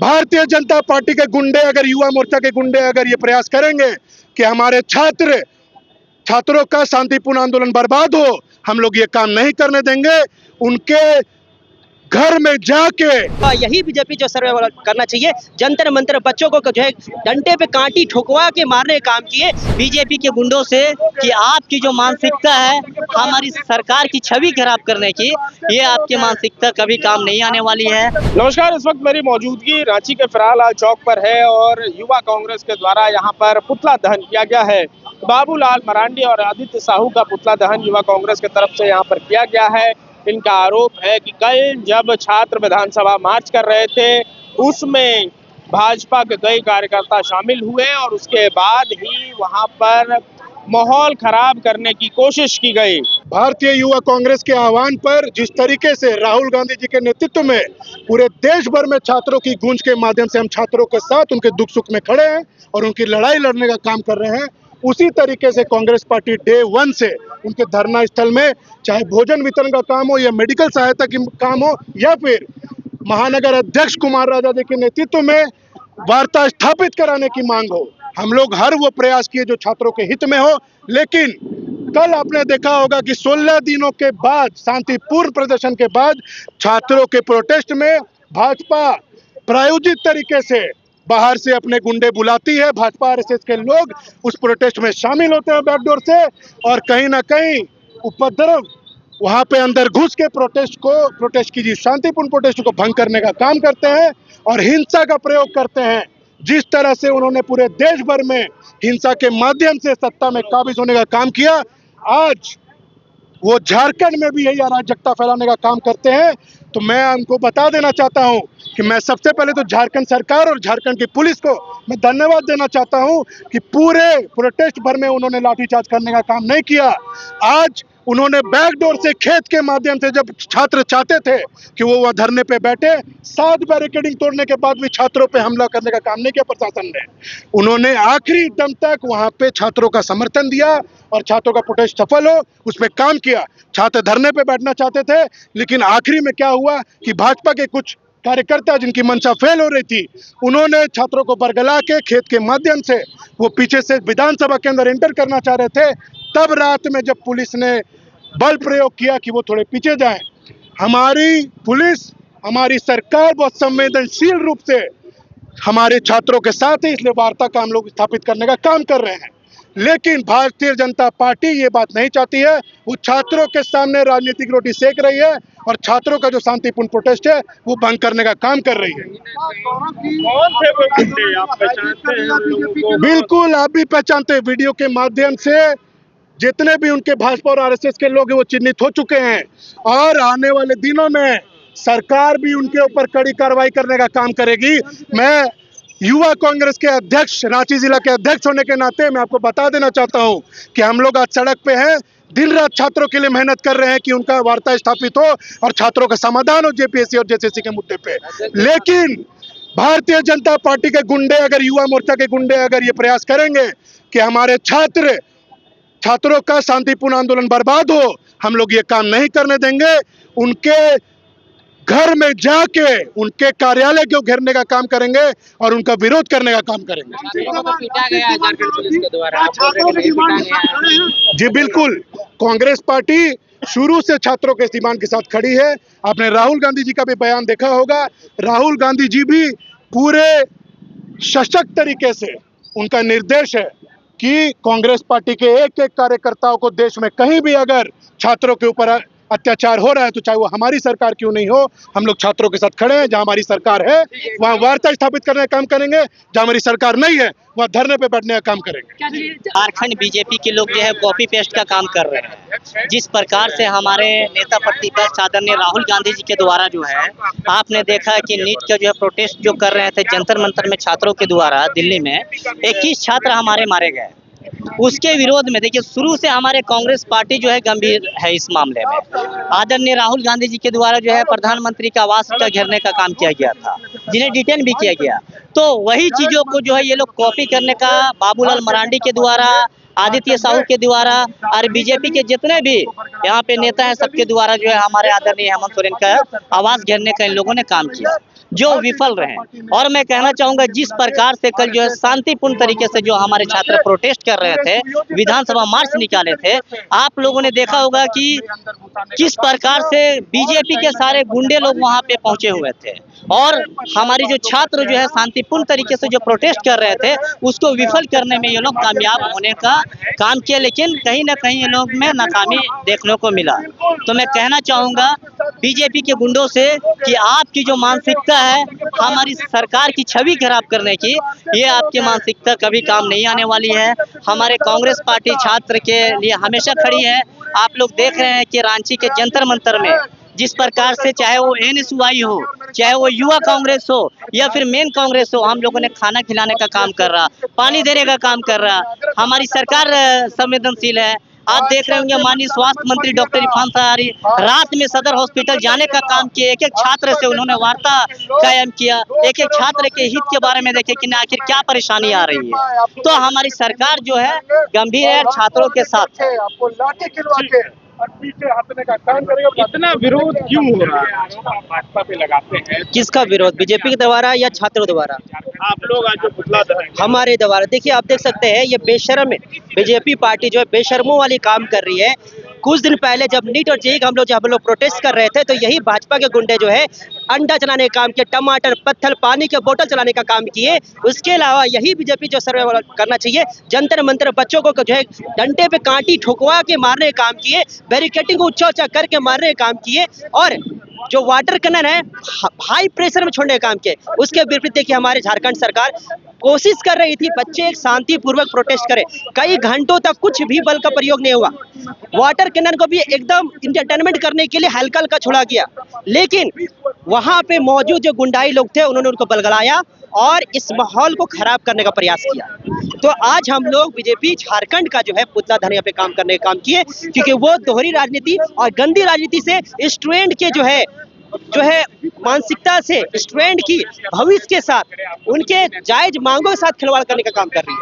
Bharatiya Janata party के गुंडे, अगर युवा मोर्चा के गुंडे अगर ये प्रयास करेंगे कि हमारे छात्रों का शांतिपूर्ण आंदोलन बर्बाद हो, हम लोग ये काम नहीं करने देंगे। उनके घर में जाके यही बीजेपी जो सर्वे करना चाहिए। जंतर मंतर बच्चों को जो है डंडे पे कांटी ठोकवा के मारने का काम किए बीजेपी के गुंडों से कि आपकी जो मानसिकता है हमारी सरकार की छवि खराब करने की, ये आपकी मानसिकता कभी काम नहीं आने वाली है। नमस्कार, इस वक्त मेरी मौजूदगी रांची के फिरालाल चौक पर है और युवा कांग्रेस के द्वारा यहाँ पर पुतला दहन किया गया है। बाबूलाल मरांडी और आदित्य साहू का पुतला दहन युवा कांग्रेस की तरफ से यहाँ पर किया गया है। इनका आरोप है कि कल जब छात्र विधानसभा मार्च कर रहे थे उसमें भाजपा के कई कार्यकर्ता शामिल हुए और उसके बाद ही वहां पर माहौल खराब करने की कोशिश की गई। भारतीय युवा कांग्रेस के आह्वान पर जिस तरीके से राहुल गांधी जी के नेतृत्व में पूरे देश भर में छात्रों की गूंज के माध्यम से हम छात्रों के साथ उनके दुख सुख में खड़े हैं और उनकी लड़ाई लड़ने का काम कर रहे हैं, उसी तरीके से कांग्रेस पार्टी डे 1 से उनके धरना स्थल में चाहे भोजन वितरण का काम हो या मेडिकल सहायता की काम हो या फिर महानगर अध्यक्ष कुमार राजा जी के नेतृत्व में वार्ता स्थापित कराने की मांग हो, हम लोग हर वो प्रयास किए जो छात्रों के हित में हो। लेकिन कल आपने देखा होगा कि 16 दिनों के बाद शांतिपूर्ण प्रदर्शन के बाद छात्रों के प्रोटेस्ट में भाजपा प्रायोजित तरीके से बाहर से अपने गुंडे बुलाती है। भाजपा आरएसएस के लोग उस प्रोटेस्ट में शामिल होते हैं बैकडोर से और कहीं ना कहीं उपद्रव वहां पे अंदर घुस के प्रोटेस्ट की शांतिपूर्ण प्रोटेस्ट को भंग करने का काम करते हैं और हिंसा का प्रयोग करते हैं। जिस तरह से उन्होंने पूरे देश भर में हिंसा के माध्यम से सत्ता में काबिज होने का काम किया, आज वो झारखंड में भी यही अराजकता फैलाने का काम करते हैं। तो मैं उनको बता देना चाहता हूं कि मैं सबसे पहले तो झारखंड सरकार और झारखंड की पुलिस को मैं धन्यवाद देना चाहता हूं कि पूरे प्रोटेस्ट भर में उन्होंने लाठीचार्ज करने का काम नहीं किया। आज उन्होंने बैकडोर से खेत के माध्यम से जब छात्र चाहते थे कि वो वह धरने पे बैठे, 7 बैरिकेडिंग तोड़ने के बाद भी छात्रों पे हमला करने का काम नहीं किया प्रशासन ने। उन्होंने आखिरी दम तक वहां पे छात्रों का समर्थन दिया और छात्रों का प्रोटेस्ट सफल हो उस पर काम किया। छात्र धरने पे बैठना चाहते थे लेकिन आखिरी में क्या हुआ कि भाजपा के कुछ कार्यकर्ता जिनकी मंशा फेल हो रही थी, उन्होंने छात्रों को बरगला के खेत के माध्यम से वो पीछे से विधानसभा के अंदर एंटर करना चाह रहे थे। तब रात में जब पुलिस ने बल प्रयोग किया कि वो थोड़े पीछे जाएं, हमारी पुलिस हमारी सरकार बहुत संवेदनशील रूप से हमारे छात्रों के साथ है, इसलिए वार्ता का हम लोग स्थापित करने का काम कर रहे हैं। लेकिन भारतीय जनता पार्टी ये बात नहीं चाहती है, वो छात्रों के सामने राजनीतिक रोटी सेक रही है और छात्रों का जो शांतिपूर्ण प्रोटेस्ट है वो भंग करने का काम कर रही है। कौन थे वो गुंडे, आप पहचानते हैं उन लोगों को? बिल्कुल, आप भी पहचानते हैं। वीडियो के माध्यम से जितने भी उनके भाजपा और आरएसएस के लोग हैं वो चिन्हित हो चुके हैं और आने वाले दिनों में सरकार भी उनके ऊपर कड़ी कार्रवाई करने का काम करेगी। मैं युवा कांग्रेस के अध्यक्ष, रांची जिला के अध्यक्ष होने के नाते मैं आपको बता देना चाहता हूं कि हम लोग आज सड़क पे हैं, दिन रात छात्रों के लिए मेहनत कर रहे हैं कि उनका वार्ता स्थापित हो और छात्रों का समाधान हो जेपीएससी और जेसीसी के मुद्दे पे। लेकिन भारतीय जनता पार्टी के गुंडे, अगर युवा मोर्चा के गुंडे अगर ये प्रयास करेंगे कि हमारे छात्रों का शांतिपूर्ण आंदोलन बर्बाद हो, हम लोग ये काम नहीं करने देंगे। उनके घर में जाके उनके कार्यालय को घेरने का काम करेंगे और उनका विरोध करने का काम करेंगे। पीटा गया है झारखंड पुलिस के द्वारा, आप बोल रहे हैं कि पीटा गया है। जी बिल्कुल, कांग्रेस पार्टी शुरू से छात्रों के डिमांड के साथ खड़ी है। आपने राहुल गांधी जी का भी बयान देखा होगा, राहुल गांधी जी भी पूरे सशक्त तरीके से उनका निर्देश है कि कांग्रेस पार्टी के एक एक कार्यकर्ताओं को देश में कहीं भी अगर छात्रों के ऊपर अत्याचार हो रहा है तो चाहे वो हमारी सरकार क्यों नहीं हो, हम लोग छात्रों के साथ खड़े हैं। जहां हमारी सरकार है वहां वार्ता स्थापित करने का काम करेंगे, जहां हमारी सरकार नहीं है वहां धरने पे बैठने का काम करेंगे। झारखंड बीजेपी के लोग जो है कॉपी पेस्ट का काम कर रहे हैं। जिस प्रकार से हमारे नेता प्रतिपक्ष आदरणीय राहुल गांधी जी के द्वारा जो है आपने देखा है कि नीट का जो है प्रोटेस्ट जो कर रहे थे जंतर मंतर में छात्रों के द्वारा दिल्ली में 21 छात्र हमारे मारे गए। उसके विरोध में देखिए शुरू से हमारे कांग्रेस पार्टी जो है गंभीर है इस मामले में। आदरणीय राहुल गांधी जी के द्वारा जो है प्रधानमंत्री का आवास का घेरने का काम किया गया था, जिन्हें डिटेन भी किया गया। तो वही चीजों को जो है ये लोग कॉपी करने का बाबूलाल मरांडी के द्वारा, आदित्य साहू के द्वारा और बीजेपी के जितने भी यहाँ पे नेता हैं सबके द्वारा जो है हमारे आदरणीय हेमंत सोरेन का आवास घेरने का इन लोगों ने काम किया। जो विफल रहे। और मैं कहना चाहूंगा जिस प्रकार से कल जो है शांतिपूर्ण तरीके से जो हमारे छात्र प्रोटेस्ट कर रहे थे, विधानसभा मार्च निकाले थे, आप लोगों ने देखा होगा कि किस प्रकार से बीजेपी के सारे गुंडे लोग वहां पे पहुंचे हुए थे और हमारी जो छात्र जो है शांतिपूर्ण तरीके से जो प्रोटेस्ट कर रहे थे उसको विफल करने में ये लोग कामयाब होने का काम किया, लेकिन कहीं ना कहीं ये लोग में नाकामी देखने को मिला। तो मैं कहना चाहूंगा बीजेपी के गुंडों से कि आपकी जो मानसिकता है हमारी सरकार की छवि खराब करने की, ये आपकी मानसिकता कभी काम नहीं आने वाली है। हमारे कांग्रेस पार्टी छात्र के लिए हमेशा खड़ी है। आप लोग देख रहे हैं कि रांची के जंतर मंतर में जिस प्रकार से चाहे वो एनएसयूआई हो, चाहे वो युवा कांग्रेस हो या फिर मेन कांग्रेस हो, हम लोगों ने खाना खिलाने का काम कर रहा, पानी देने का काम कर रहा। हमारी सरकार संवेदनशील है। आप देख रहे होंगे माननीय स्वास्थ्य मंत्री डॉक्टर इरफान सहारी रात में सदर हॉस्पिटल जाने का काम किए, एक एक छात्र से उन्होंने वार्ता कायम किया, एक एक छात्र के हित के बारे में देखे कि आखिर क्या परेशानी आ रही है। तो हमारी सरकार जो है गंभीर है, छात्रों के साथ है। आपको लाठी खिलवा के और पीछे हटने का काम करेगा। इतना विरोध क्यों हो रहा है? आप भाजपा पे लगाते हैं, किसका विरोध, बीजेपी के द्वारा या छात्रों द्वारा? आप लोग आज जो पुतला दहन हमारे द्वारा। देखिए आप देख सकते हैं ये बेशर्म बीजेपी पार्टी जो है बेशर्मों वाली काम कर रही है। कुछ दिन पहले जब नीट और जेईई हम लोग प्रोटेस्ट कर रहे थे तो यही भाजपा के गुंडे जो है अंडा चलाने का काम किए, टमाटर पत्थर पानी के बोतल चलाने का काम किए। उसके अलावा यही बीजेपी जो सर्वे करना चाहिए, जंतर मंतर बच्चों को जो है डंडे पे कांटी ठुकवा के मारने का काम किए, बैरिकेडिंग को ऊंचा ऊंचा करके मारने का काम किए और जो वाटर कैनन है हाई प्रेशर में छोड़ने का काम किए। उसके विपरीत देखिए हमारे झारखंड सरकार कोशिश कर रही थी बच्चे एक शांतिपूर्वक प्रोटेस्ट करें, कई घंटों तक कुछ भी बल का प्रयोग नहीं हुआ। वाटर कैनन को भी एकदम इंटरटेनमेंट करने के लिए हल्का हल्का छोड़ा गया, लेकिन वहां पे मौजूद जो गुंडाई लोग थे उन्होंने उनको बलगलाया और इस माहौल को खराब करने का प्रयास किया। तो आज हम लोग बीजेपी झारखंड का जो है पुतला दहन यहाँ पे काम करने का काम किए, क्योंकि वो दोहरी राजनीति और गंदी राजनीति से स्टूडेंट के जो है मानसिकता से, स्टूडेंट की भविष्य के साथ, उनके जायज मांगों के साथ खिलवाड़ करने का काम कर रही है।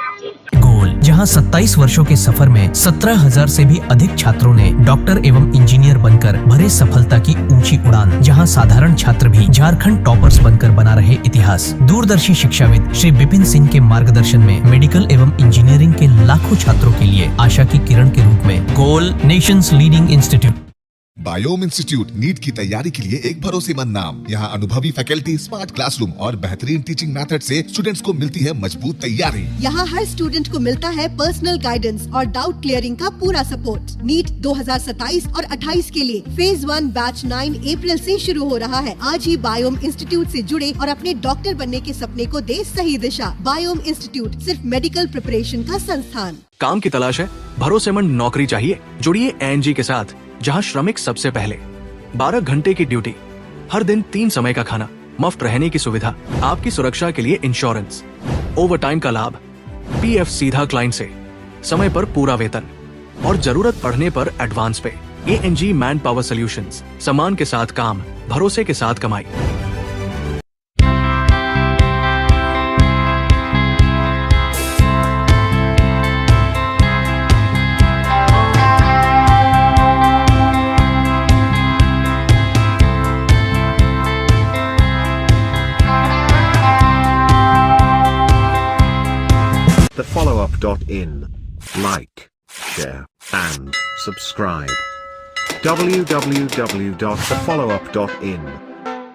गोल, जहां 27 वर्षों के सफर में 17,000 से भी अधिक छात्रों ने डॉक्टर एवं इंजीनियर बनकर भरे सफलता की ऊंची उड़ान, जहां साधारण छात्र भी झारखंड टॉपर्स बनकर बना रहे इतिहास। दूरदर्शी शिक्षाविद श्री विपिन सिंह के मार्गदर्शन में मेडिकल एवं इंजीनियरिंग के लाखों छात्रों के लिए आशा की किरण के रूप में गोल, nation's leading institute. Biome institute NEET की तैयारी के लिए एक भरोसेमंद नाम। यहाँ अनुभवी फैकल्टी, स्मार्ट क्लासरूम और बेहतरीन टीचिंग मेथड से स्टूडेंट्स को मिलती है मजबूत तैयारी। यहाँ हर स्टूडेंट को मिलता है पर्सनल गाइडेंस और डाउट क्लियरिंग का पूरा सपोर्ट। नीट 2027 और 28 के लिए फेज 1 बैच 9 अप्रैल से शुरू हो रहा है। आज ही बायोम इंस्टीट्यूट से जुड़े और अपने डॉक्टर बनने के सपने को दे सही दिशा। बायोम इंस्टीट्यूट सिर्फ मेडिकल प्रिपरेशन का संस्थान। काम की तलाश है, भरोसेमंद नौकरी चाहिए, जुड़िए एएनजी के साथ, जहां श्रमिक सबसे पहले। 12 घंटे की ड्यूटी, हर दिन 3 समय का खाना, मुफ्त रहने की सुविधा, आपकी सुरक्षा के लिए इंश्योरेंस, ओवर टाइम का लाभ, पीएफ सीधा क्लाइंट से, समय पर पूरा वेतन और जरूरत पड़ने पर एडवांस पे। एएनजी मैन पावर सॉल्यूशंस, सम्मान के साथ काम, भरोसे के साथ कमाई। thefollowup.in. Like, share, and subscribe. www.thefollowup.in